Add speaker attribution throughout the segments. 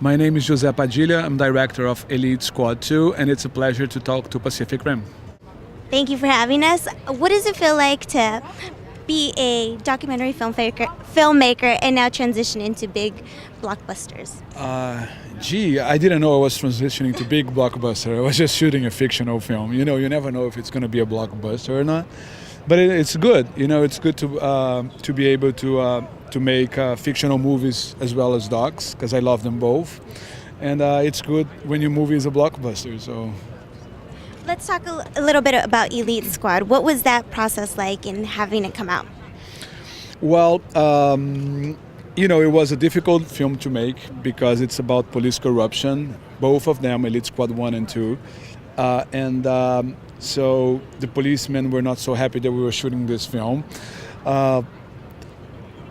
Speaker 1: My name is Jose Padilha. I'm director of Elite Squad 2, and it's a pleasure to talk to Pacific Rim.
Speaker 2: Thank you for having us. What does it feel like to be a documentary filmmaker and now transition into big blockbusters?
Speaker 1: I didn't know I was transitioning to big blockbuster. I was just shooting a fictional film. You know, you never know if it's going to be a blockbuster or not. But it's good. You know, it's good to be able to make fictional movies as well as docs, because I love them both. And it's good when your movie is a blockbuster. So.
Speaker 2: Let's talk a little bit about Elite Squad. What was that process like in having it come out?
Speaker 1: Well, you know, it was a difficult film to make because it's about police corruption, both of them, Elite Squad 1 and 2. So the policemen were not so happy that we were shooting this film.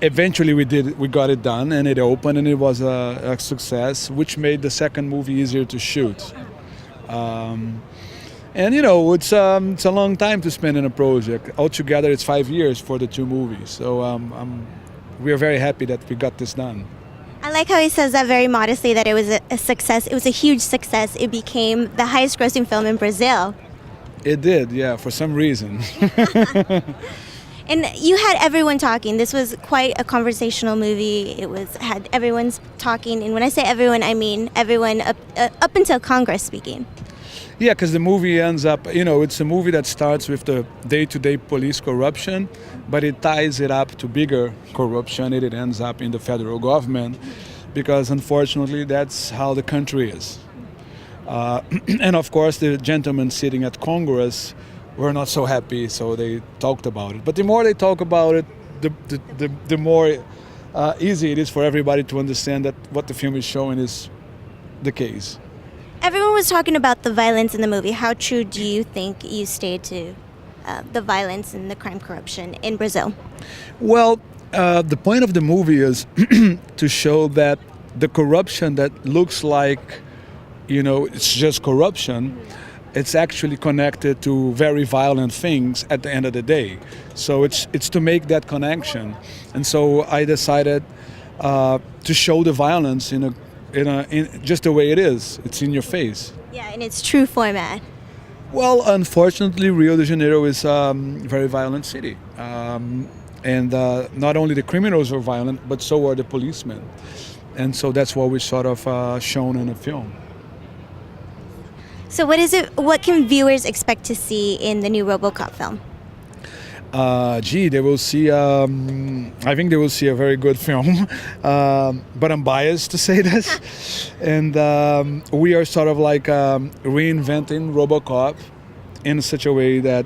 Speaker 1: Eventually we got it done, and it opened, and it was a success, which made the second movie easier to shoot. And you know, it's a long time to spend in a project. Altogether, it's 5 years for the two movies. So we are very happy that we got this done.
Speaker 2: I like how he says that very modestly, that it was a success. It was a huge success. It became the highest grossing film in Brazil.
Speaker 1: It did, yeah, for some reason.
Speaker 2: And you had everyone talking. This was quite a conversational movie. Had everyone's talking. And when I say everyone, I mean everyone up until Congress speaking.
Speaker 1: Yeah, because the movie ends up, you know, it's a movie that starts with the day-to-day police corruption, but it ties it up to bigger corruption, and it ends up in the federal government, because unfortunately that's how the country is. And of course the gentlemen sitting at Congress were not so happy, so they talked about it. But the more they talk about it, the more easy it is for everybody to understand that what the film is showing is the case.
Speaker 2: Everyone was talking about the violence in the movie. How true do you think you stayed to the violence and the crime corruption in Brazil?
Speaker 1: Well, the point of the movie is to show that the corruption that looks like, you know, it's just corruption, it's actually connected to very violent things at the end of the day. So it's to make that connection. And so I decided to show the violence in just the way it is. It's in your face.
Speaker 2: Yeah, in its true format.
Speaker 1: Well, unfortunately, Rio de Janeiro is a very violent city. And not only the criminals are violent, but so are the policemen. And so that's what we sort of shown in the film.
Speaker 2: So what can viewers expect to see in the new RoboCop film?
Speaker 1: They will see, I think they will see a very good film, but I'm biased to say this. And we are sort of like reinventing RoboCop in such a way that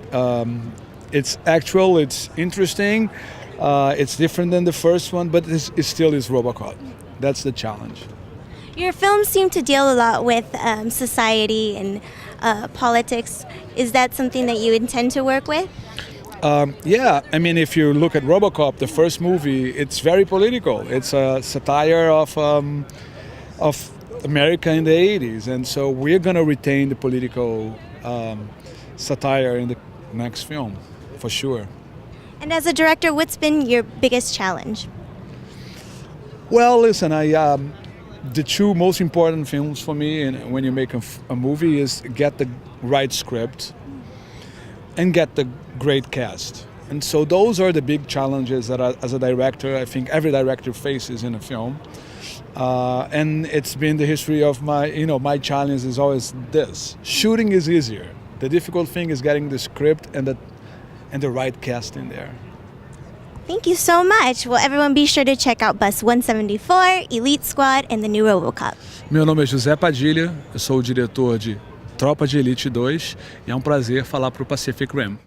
Speaker 1: it's actual, it's interesting, it's different than the first one, but it still is RoboCop. That's the challenge.
Speaker 2: Your films seem to deal a lot with society and politics. Is that something that you intend to work with?
Speaker 1: Yeah, I mean, if you look at RoboCop, the first movie, it's very political. It's a satire of America in the 80s, and so we're going to retain the political satire in the next film, for sure.
Speaker 2: And as a director, what's been your biggest challenge?
Speaker 1: Well, listen, the two most important things for me when you make a movie is get the right script and get the great cast. And so those are the big challenges that as a director, I think every director faces in a film. And it's been the history of my challenge is always this. Shooting is easier. The difficult thing is getting the script and the right cast in there.
Speaker 2: Thank you so much. Well, everyone be sure to check out Bus 174, Elite Squad, and the new RoboCop.
Speaker 1: Meu nome é José Padilha, eu sou o diretor de Tropa de Elite 2 e é um prazer falar para o Pacific Rim.